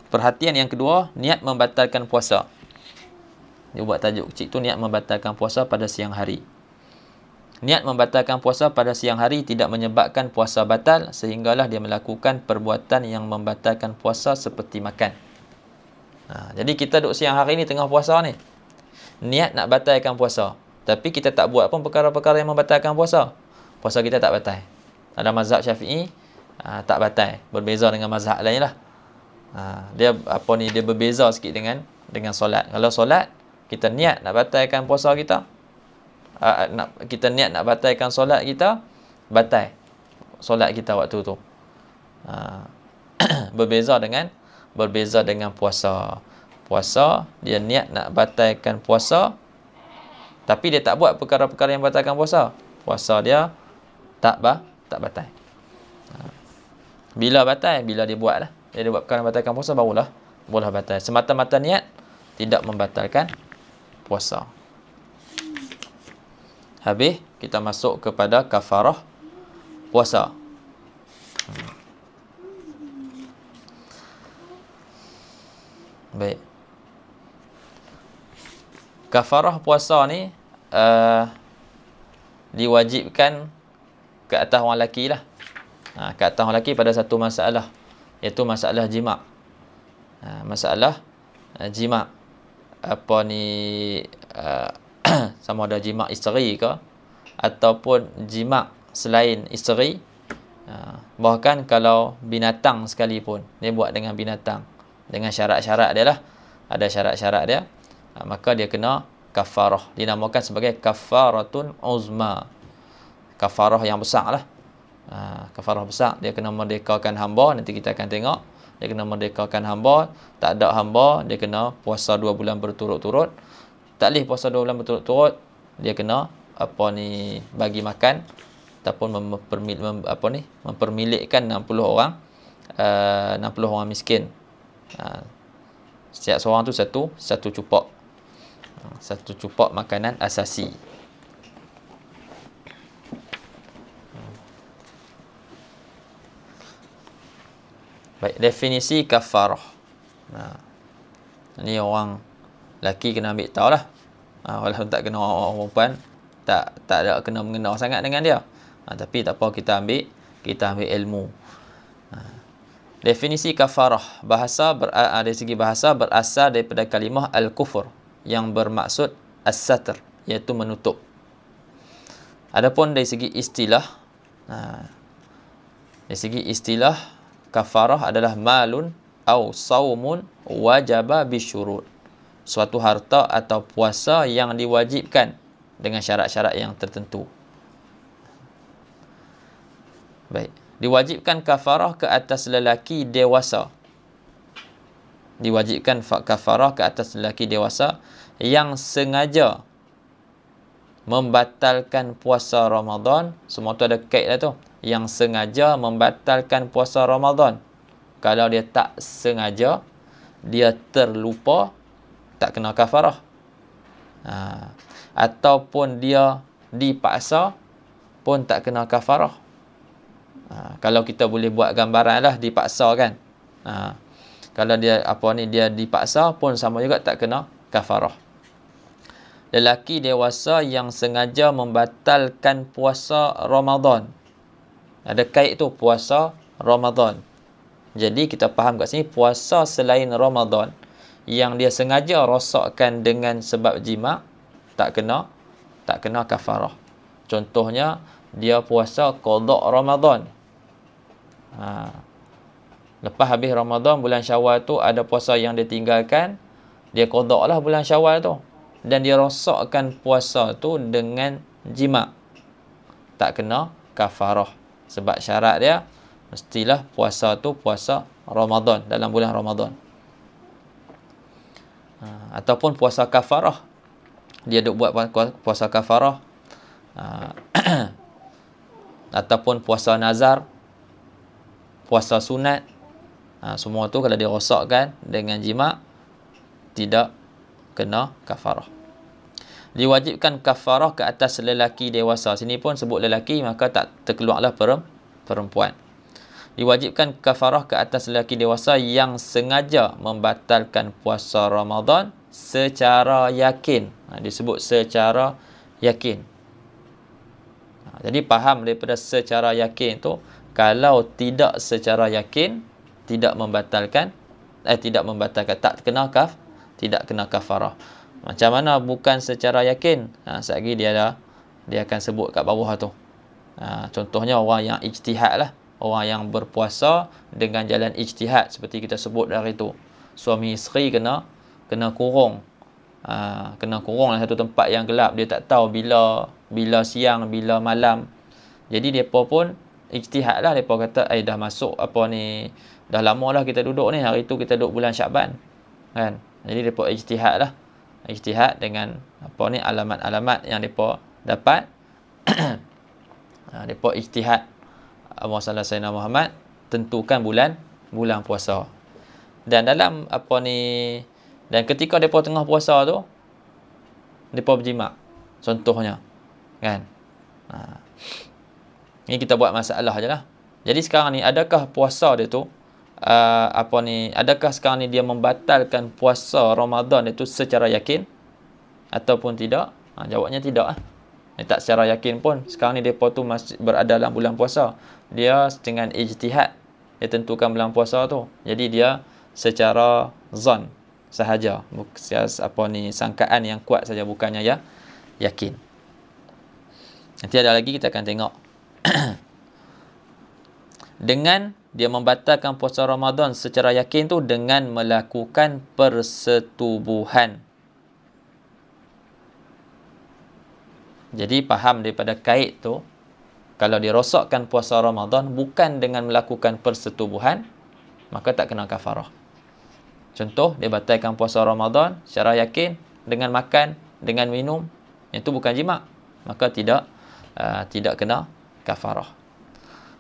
Perhatian yang kedua, niat membatalkan puasa. Dia buat tajuk kecil tu, niat membatalkan puasa pada siang hari. Niat membatalkan puasa pada siang hari tidak menyebabkan puasa batal, sehinggalah dia melakukan perbuatan yang membatalkan puasa seperti makan. Jadi kita duduk siang hari ni tengah puasa ni, niat nak batalkan puasa, tapi kita tak buat pun perkara-perkara yang membatalkan puasa, puasa kita tak batal. Ada mazhab Syafi'i tak batal, berbeza dengan mazhab lain lah. Dia dia berbeza sikit dengan solat. Kalau solat kita niat nak batalkan puasa kita, kita niat nak batalkan solat kita, batal solat kita waktu tu. Berbeza dengan puasa. Puasa dia niat nak batalkan puasa, tapi dia tak buat perkara-perkara yang batalkan puasa. Puasa dia tak batal. Bila batal? Bila dia buat lah. Dia buat perkara yang batalkan puasa, barulah batal. Semata-mata niat tidak membatalkan puasa. Habis kita masuk kepada kafarah puasa. Baik. Kafarah puasa ni diwajibkan ke atas orang lelaki lah. Ke atas orang lelaki pada satu masalah, iaitu masalah jima'. Masalah jima'. Apa ni, sama ada jima' isteri ke ataupun jima' selain isteri. Bahkan kalau binatang sekalipun, dia buat dengan binatang, dengan syarat-syarat dia lah. Ada syarat-syarat dia, maka dia kena kafarah. Dinamakan sebagai kafaratun uzma. Kafarah yang besar lah. Kafarah besar. Dia kena merdekakan hamba. Nanti kita akan tengok. Dia kena merdekakan hamba. Tak ada hamba, dia kena puasa 2 bulan berturut-turut. Tak boleh puasa 2 bulan berturut-turut, dia kena bagi makan ataupun mempermilikkan 60 orang 60 orang miskin. Setiap seorang tu satu cupak. Satu cupak makanan asasi. Baik, definisi kafarah. Ini orang lelaki kena ambil tahu lah. Walaupun tak kena orang perempuan, tak ada kena mengenal sangat dengan dia. Tapi tak apa, kita ambil ilmu. Definisi kafarah dari segi bahasa berasal daripada kalimah al-kufur yang bermaksud as-satr, iaitu menutup. Adapun dari segi istilah, kafarah adalah malun au saumun wajaba bisyurut. Suatu harta atau puasa yang diwajibkan dengan syarat-syarat yang tertentu. Baik. Diwajibkan kafarah ke atas lelaki dewasa. Diwajibkan kafarah ke atas lelaki dewasa yang sengaja membatalkan puasa Ramadan. Semua tu ada kait lah tu. Yang sengaja membatalkan puasa Ramadan. Kalau dia tak sengaja, dia terlupa, tak kena kafarah. Ataupun dia dipaksa pun tak kena kafarah. Kalau kita boleh buat gambaran lah, dipaksa kan. Kalau dia dia dipaksa pun sama juga tak kena kafarah. Lelaki dewasa yang sengaja membatalkan puasa Ramadan. Ada kait tu, puasa Ramadan. Jadi kita faham kat sini, puasa selain Ramadan yang dia sengaja rosakkan dengan sebab jima', tak kena kafarah. Contohnya, dia puasa qada Ramadan. Lepas habis Ramadan, bulan Syawal tu ada puasa yang dia tinggalkan, dia qada lah bulan Syawal tu. Dan dia rosakkan puasa tu dengan jima', tak kena kafarah. Sebab syarat dia, mestilah puasa tu puasa Ramadan, dalam bulan Ramadan. Ataupun puasa kafarah, dia duk buat puasa kafarah. Ataupun puasa nazar, puasa sunat. Semua tu kalau dia rosakkan dengan jima', tidak kena kafarah. Diwajibkan kafarah ke atas lelaki dewasa. Sini pun sebut lelaki, maka tak terkeluarlah perempuan. Diwajibkan kafarah ke atas lelaki dewasa yang sengaja membatalkan puasa Ramadan secara yakin. Disebut secara yakin. Jadi faham daripada secara yakin tu, kalau tidak secara yakin, tidak membatalkan, tak kena tidak kena kafarah. Macam mana bukan secara yakin? Sekejap lagi dia akan sebut kat bawah tu. Contohnya orang yang ijtihad lah. Orang yang berpuasa dengan jalan ijtihad, seperti kita sebut dari tu. Suami isteri kena kurung. Kena kurung dalam satu tempat yang gelap. Dia tak tahu bila siang, bila malam. Jadi depa pun ijtihad lah, depa kata dah masuk apa ni, dah lama lah kita duduk ni, hari tu kita duduk bulan Syaban kan. Jadi depa ijtihad lah, ijtihad dengan apa ni alamat-alamat yang depa dapat. Depa ijtihad Allahumma sayyidina Muhammad tentukan bulan puasa. Dan dalam apa ni, dan ketika depa tengah puasa tu depa berjimat contohnya kan. Ini kita buat masalah je lah. Jadi sekarang ni adakah puasa dia tu adakah sekarang ni dia membatalkan puasa Ramadan itu secara yakin ataupun tidak? Jawabnya tidak lah. Tak secara yakin pun. Sekarang ni depa tu masih berada dalam bulan puasa. Dia dengan ijtihad dia tentukan bulan puasa tu. Jadi dia secara zon sahaja, apa ni, sangkaan yang kuat saja, bukannya ya yakin. Nanti ada lagi kita akan tengok. Dengan dia membatalkan puasa Ramadan secara yakin tu dengan melakukan persetubuhan. Jadi faham daripada kait tu, kalau dirosakkan puasa Ramadan bukan dengan melakukan persetubuhan, maka tak kena kafarah. Contoh, dia batalkan puasa Ramadan secara yakin dengan makan, dengan minum, itu bukan jima', maka tidak kena kafarah.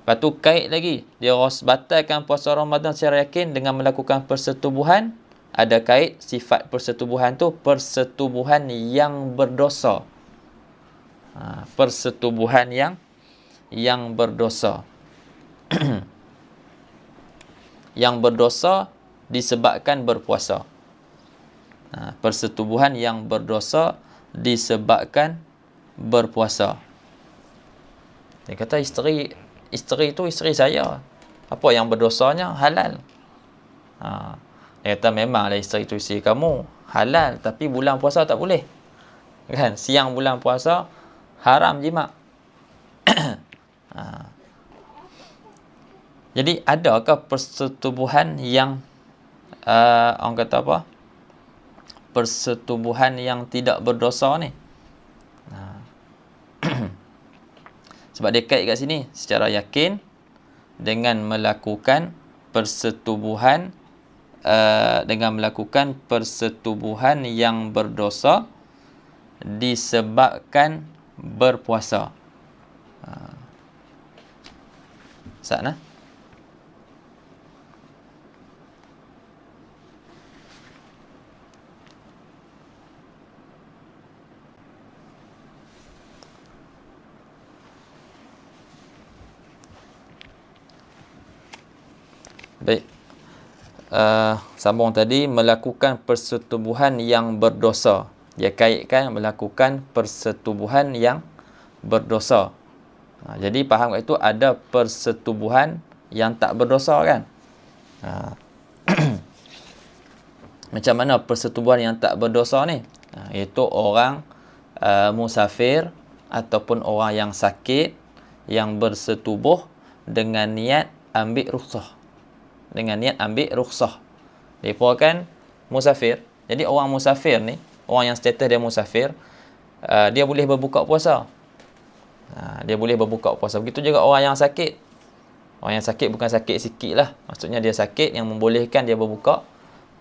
Lepas tu kait lagi, dia batalkan puasa Ramadan secara yakin dengan melakukan persetubuhan. Ada kait sifat persetubuhan tu persetubuhan yang berdosa. Persetubuhan yang berdosa. Yang berdosa disebabkan berpuasa. Persetubuhan yang berdosa disebabkan berpuasa. Dia kata isteri tu isteri saya. Apa yang berdosanya? Halal. Dia kata memanglah isteri tu isteri kamu halal, tapi bulan puasa tak boleh. Kan? Siang bulan puasa haram jima'. Jadi adakah persetubuhan yang orang kata apa? Persetubuhan yang tidak berdosa ni? Sebab dia kait kat sini secara yakin dengan melakukan persetubuhan yang berdosa disebabkan berpuasa. Sana. Baik. Sambung tadi, melakukan persetubuhan yang berdosa. Dia kaitkan melakukan persetubuhan yang berdosa. Jadi faham kat itu ada persetubuhan yang tak berdosa kan. Macam mana persetubuhan yang tak berdosa ni? Iaitu orang musafir ataupun orang yang sakit yang bersetubuh dengan niat ambil rukhsah. Dengan niat ambil rukhsah. Mereka kan musafir. Jadi orang musafir ni, orang yang status dia musafir, dia boleh berbuka puasa. Dia boleh berbuka puasa. Begitu juga orang yang sakit. Orang yang sakit bukan sakit sikit lah. Maksudnya dia sakit yang membolehkan dia berbuka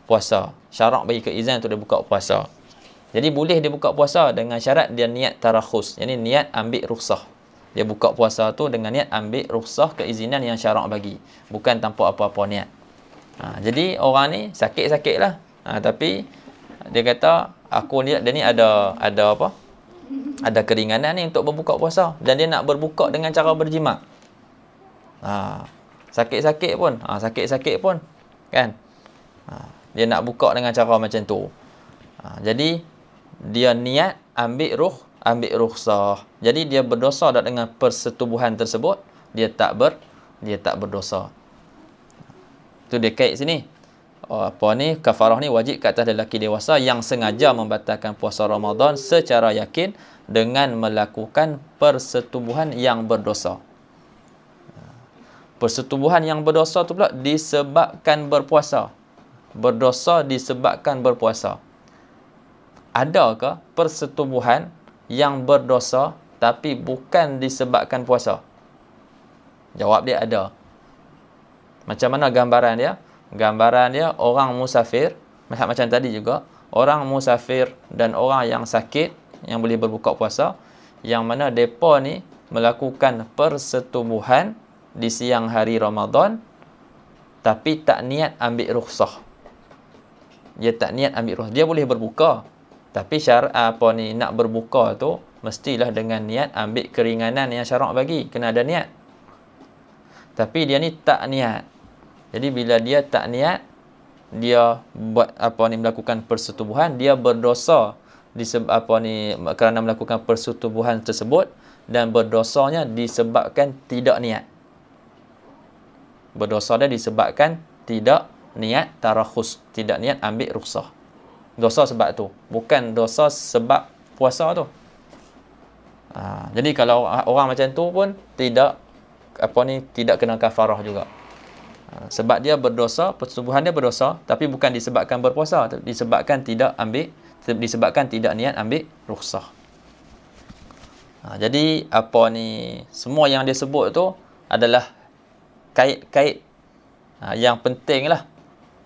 puasa. Syarak bagi keizan untuk dia buka puasa. Jadi boleh dia buka puasa dengan syarat dia niat tarakhus. Jadi niat ambil rukhsah. Dia buka puasa tu dengan niat ambil rukhsah keizinan yang syarak bagi. Bukan tanpa apa-apa niat. Jadi orang ni sakit-sakit lah. Tapi dia kata, aku lihat dia ni ada apa? Ada keringanan ni untuk berbuka puasa. Dan dia nak berbuka dengan cara berjima'. Sakit-sakit pun. Kan? Dia nak buka dengan cara macam tu. Jadi, dia niat ambil rukhsah. Jadi dia berdosa dengan persetubuhan tersebut, dia tak berdosa. Tu dia kait sini. Kafarah ni wajib ke atas lelaki dewasa yang sengaja membatalkan puasa Ramadan secara yakin dengan melakukan persetubuhan yang berdosa. Persetubuhan yang berdosa tu pula disebabkan berpuasa. Berdosa disebabkan berpuasa. Adakah persetubuhan yang berdosa tapi bukan disebabkan puasa? Jawab dia ada. Macam mana gambaran dia? Gambaran dia orang musafir, macam tadi juga, orang musafir dan orang yang sakit yang boleh berbuka puasa, yang mana depa ni melakukan persetubuhan di siang hari Ramadan tapi tak niat ambil rukhsah. Dia tak niat ambil rukhsah. Dia boleh berbuka, tapi syarat nak berbuka tu mestilah dengan niat ambil keringanan yang syarak bagi, kena ada niat. Tapi dia ni tak niat. Jadi bila dia tak niat, dia buat melakukan persetubuhan, dia berdosa kerana melakukan persetubuhan tersebut, dan berdosanya disebabkan tidak niat. Berdosa dia disebabkan tidak niat tarakhus, tidak niat ambil rukhsah. Dosa sebab tu, bukan dosa sebab puasa tu. Jadi kalau orang macam tu pun tidak kena kafarah juga. Sebab dia berdosa, persetubuhan dia berdosa, tapi bukan disebabkan berpuasa, disebabkan tidak niat ambil rukhsah. Jadi semua yang dia sebut tu adalah kait-kait yang penting lah,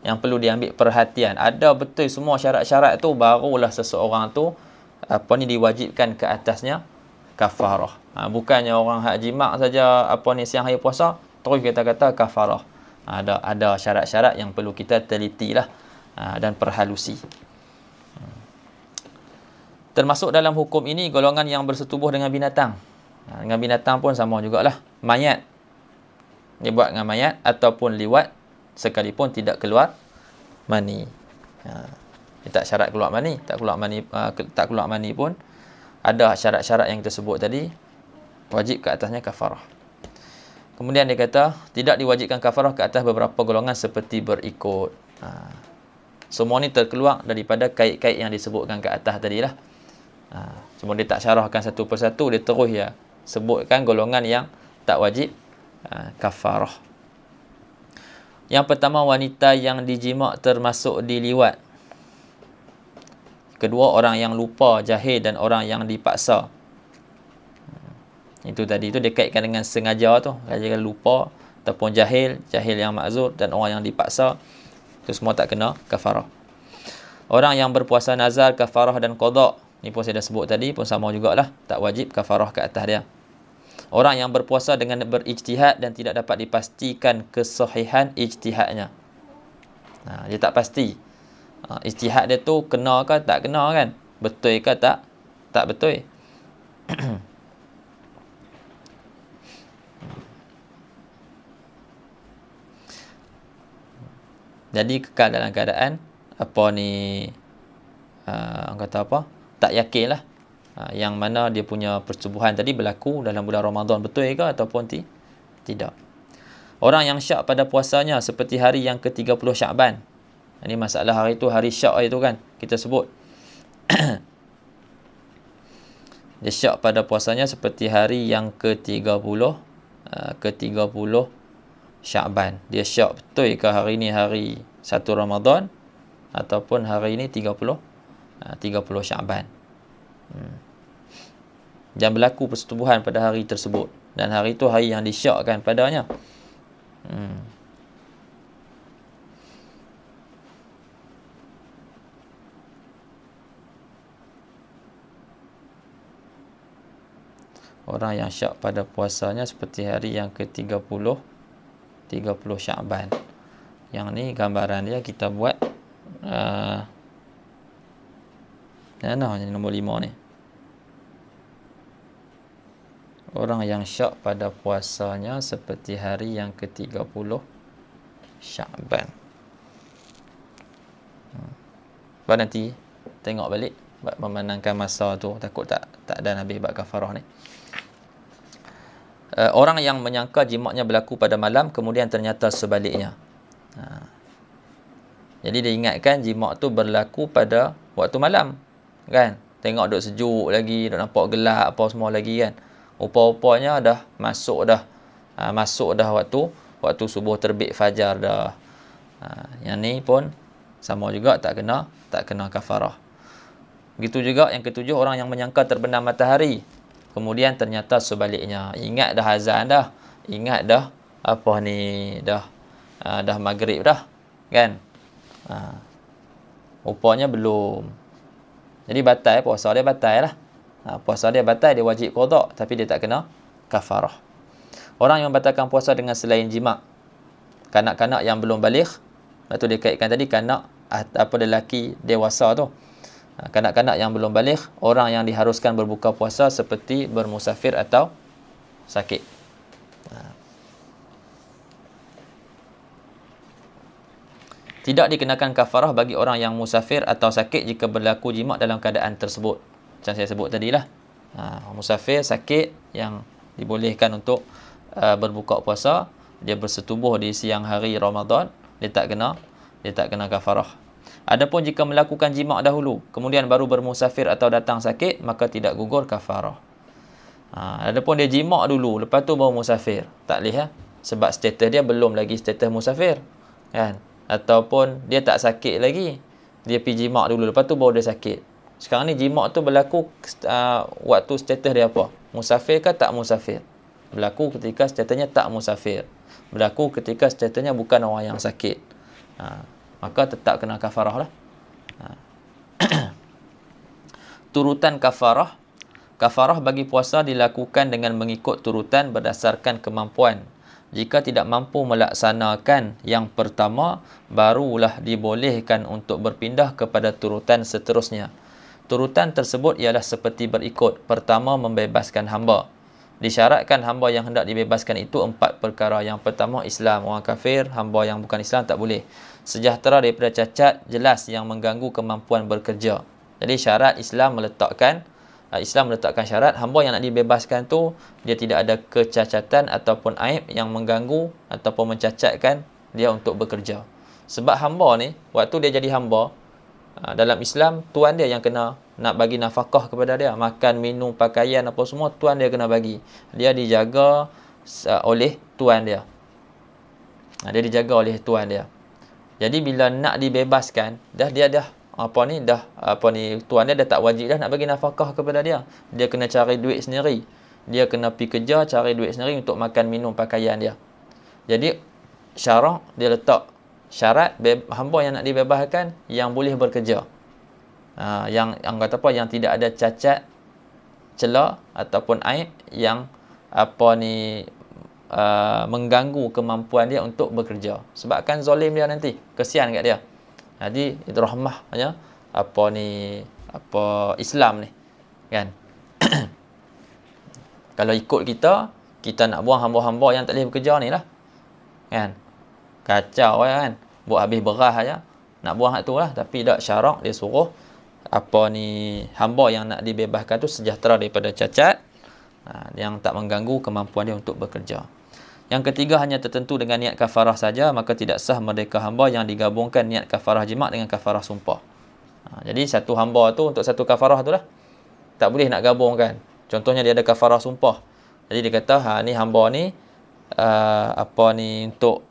yang perlu diambil perhatian. Ada betul semua syarat-syarat tu, barulah seseorang tu diwajibkan ke atasnya kafarah. Bukannya orang hak jimat saja siang hari puasa terus kita kata kafarah. Ada syarat-syarat yang perlu kita teliti lah dan perhalusi. Termasuk dalam hukum ini golongan yang bersetubuh dengan binatang. Dengan binatang pun sama jugalah. Mayat, dia buat dengan mayat, ataupun liwat sekalipun tidak keluar mani. Dia tak syarat keluar mani, tak keluar mani pun ada syarat-syarat yang tersebut tadi, wajib ke atasnya kafarah. Kemudian dia kata tidak diwajibkan kafarah ke atas beberapa golongan seperti berikut. Semua ni terkeluar daripada kait-kait yang disebutkan ke atas tadilah. Cuma dia tak syarahkan satu persatu, dia terus sebutkan golongan yang tak wajib kafarah. Yang pertama, wanita yang dijimak termasuk diliwat. Kedua, orang yang lupa, jahil dan orang yang dipaksa. Itu tadi tu dia kaitkan dengan sengaja tu, dia lupa ataupun jahil yang ma'zur dan orang yang dipaksa, itu semua tak kena kafarah. Orang yang berpuasa nazar, kafarah dan qada, ni pun saya dah sebut tadi, pun sama jugalah, tak wajib kafarah ke atas dia. Orang yang berpuasa dengan berijtihad dan tidak dapat dipastikan kesahihan ijtihadnya. Dia tak pasti. Ijtihad dia tu kena ke tak kena kan? Betul ke tak betul? Jadi kekal dalam keadaan orang kata tak yakin lah. Yang mana dia punya persetubuhan tadi berlaku dalam bulan Ramadan betul ke ataupun tidak. Orang yang syak pada puasanya seperti hari yang ke-30 Syakban. Ini masalah hari itu, hari syak itu kan kita sebut. Dia syak pada puasanya seperti hari yang ke-30 Syakban. Dia syak betul ke hari ini hari 1 Ramadan ataupun hari ini 30 Syakban. Dan berlaku persetubuhan pada hari tersebut, dan hari itu hari yang disyakkan padanya. Orang yang syak pada puasanya seperti hari yang ke-30 Syakban. Yang ni gambaran dia kita buat nombor 5 ni. Orang yang syak pada puasanya seperti hari yang ke-30 Syakban. Nanti tengok balik memandangkan masa tu, takut tak ada habis bab kafarah ni. Orang yang menyangka jimatnya berlaku pada malam kemudian ternyata sebaliknya. Jadi dia ingatkan jimat tu berlaku pada waktu malam kan. Tengok duk sejuk lagi, duk nampak gelap apa semua lagi kan. Rupa-rupanya dah masuk dah waktu subuh terbit fajar dah. Yang ni pun sama juga tak kena kafarah. Begitu juga yang ketujuh, orang yang menyangka terbenam matahari kemudian ternyata sebaliknya. Ingat dah azan dah, ingat dah apa ni, dah maghrib dah, kan? Rupanya belum. Jadi batal, puasa dia batal lah. Puasa dia batal, dia wajib qada, tapi dia tak kena kafarah. Orang yang membatalkan puasa dengan selain jima', kanak-kanak yang belum baligh, lepas tu dia kaitkan tadi kanak lelaki dewasa tu. Kanak-kanak yang belum baligh, orang yang diharuskan berbuka puasa seperti bermusafir atau sakit. Tidak dikenakan kafarah bagi orang yang musafir atau sakit jika berlaku jima' dalam keadaan tersebut. Macam saya sebut tadilah. Musafir, sakit yang dibolehkan untuk berbuka puasa, dia bersetubuh di siang hari Ramadan, dia tak kena kafarah. Adapun jika melakukan jima' dahulu, kemudian baru bermusafir atau datang sakit, maka tidak gugur kafarah. Adapun dia jima' dulu, lepas tu baru musafir, tak boleh sebab status dia belum lagi status musafir, kan? Ataupun dia tak sakit lagi, dia pergi jima' dulu, lepas tu baru dia sakit. Sekarang ni jima' tu berlaku waktu status dia apa? Musafir ke tak musafir? Berlaku ketika statusnya tak musafir. Berlaku ketika statusnya bukan orang yang sakit. Maka tetap kena kafarah lah. Turutan kafarah. Kafarah bagi puasa dilakukan dengan mengikut turutan berdasarkan kemampuan. Jika tidak mampu melaksanakan yang pertama, barulah dibolehkan untuk berpindah kepada turutan seterusnya. Turutan tersebut ialah seperti berikut. Pertama, membebaskan hamba. Disyaratkan hamba yang hendak dibebaskan itu 4 perkara. Yang pertama, Islam. Orang kafir, hamba yang bukan Islam tak boleh. Sejahtera daripada cacat, jelas yang mengganggu kemampuan bekerja. Jadi syarat Islam meletakkan syarat hamba yang nak dibebaskan tu dia tidak ada kecacatan ataupun aib yang mengganggu ataupun mencacatkan dia untuk bekerja. Sebab hamba ni, waktu dia jadi hamba, dalam Islam, tuan dia yang kena nak bagi nafkah kepada dia. Makan, minum, pakaian apa semua, tuan dia kena bagi. Dia dijaga oleh tuan dia. Dia dijaga oleh tuan dia. Jadi bila nak dibebaskan, tuan dia dah tak wajib dah nak bagi nafkah kepada dia. Dia kena cari duit sendiri. Dia kena pergi kerja, cari duit sendiri untuk makan, minum, pakaian dia. Jadi syarak dia letak syarat hamba yang nak dibebaskan yang boleh bekerja. Yang kata apa, yang tidak ada cacat, celah ataupun aib yang mengganggu kemampuan dia untuk bekerja. Sebab kan zalim dia nanti, kesian kat dia. Jadi itu rahmah Islam ni, kan? Kalau ikut kita nak buang hamba-hamba yang tak boleh bekerja ni lah, kan? Kacau kan? Buat habis berah aja nak buang hak tu lah. Tapi tak, syarak dia suruh hamba yang nak dibebaskan tu sejahtera daripada cacat, yang tak mengganggu kemampuan dia untuk bekerja. Yang ketiga, hanya tertentu dengan niat kafarah saja, maka tidak sah merdeka hamba yang digabungkan niat kafarah jima' dengan kafarah sumpah. Jadi satu hamba tu untuk satu kafarah tu lah, tak boleh nak gabungkan. Contohnya dia ada kafarah sumpah. Jadi dia kata, ni hamba ni untuk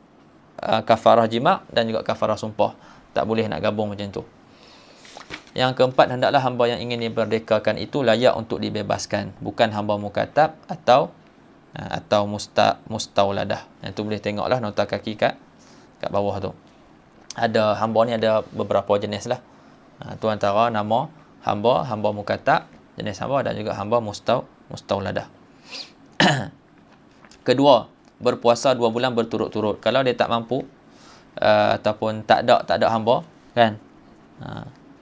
kafarah jima' dan juga kafarah sumpah. Tak boleh nak gabung macam tu. Yang keempat, hendaklah hamba yang ingin dimerdekakan itu layak untuk dibebaskan, bukan hamba mukatab atau mustauladah. Yang tu boleh tengoklah nota kaki kat bawah tu. Ada hamba ni ada beberapa jenis lah. Tu antara nama hamba mukatab, jenis hamba, dan juga hamba mustauladah. Kedua, berpuasa 2 bulan berturut-turut. Kalau dia tak mampu ataupun tak ada hamba, kan?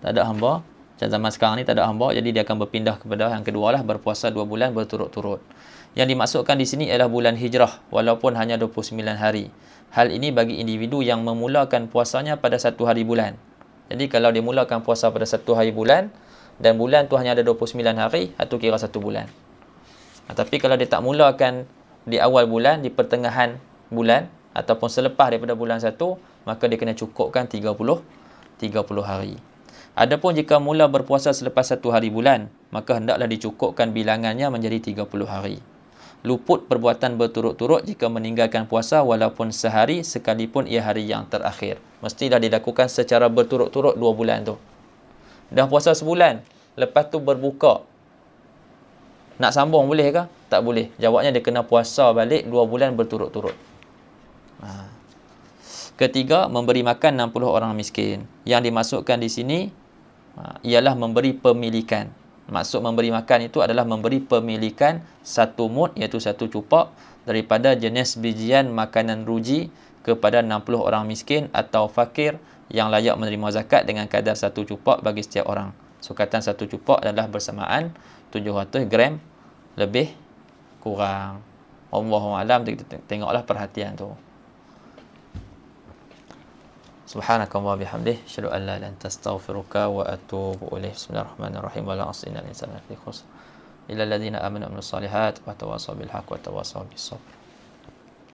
Tak ada hamba, macam zaman sekarang ni tak ada hamba, jadi dia akan berpindah kepada yang kedua lah, berpuasa 2 bulan berturut-turut. Yang dimaksudkan di sini ialah bulan hijrah, walaupun hanya 29 hari. Hal ini bagi individu yang memulakan puasanya pada 1 hari bulan. Jadi kalau dia mulakan puasa pada 1 hari bulan, dan bulan tu hanya ada 29 hari, itu kira 1 bulan. Tapi kalau dia tak mulakan di awal bulan, di pertengahan bulan, ataupun selepas daripada bulan 1, maka dia kena cukupkan 30 hari. Adapun jika mula berpuasa selepas 1 hari bulan, maka hendaklah dicukupkan bilangannya menjadi 30 hari. Luput perbuatan berturut-turut jika meninggalkan puasa walaupun sehari, sekalipun ia hari yang terakhir. Mestilah dilakukan secara berturut-turut 2 bulan tu. Dah puasa sebulan, lepas tu berbuka, nak sambung boleh ke? Tak boleh. Jawabnya dia kena puasa balik 2 bulan berturut-turut. Ketiga, memberi makan 60 orang miskin. Yang dimasukkan di sini ialah memberi pemilikan. Maksud memberi makan itu adalah memberi pemilikan 1 mud, iaitu 1 cupak daripada jenis bijian makanan ruji kepada 60 orang miskin atau fakir yang layak menerima zakat dengan kadar 1 cupak bagi setiap orang. Sukatan 1 cupak adalah bersamaan 700 gram lebih kurang. Wallahu a'lam. Tengoklah perhatian tu. Subhanakallah bihamdih, asyhadu an la ilaha illa anta, astaghfiruka wa atubu ilaik. Bismillahirrahmanirrahim. Wa la asrina al-insana fi khusr illa alladhina amanu wa amilus solihat wa tawasaw bil haqq wa tawasaw bis sabr.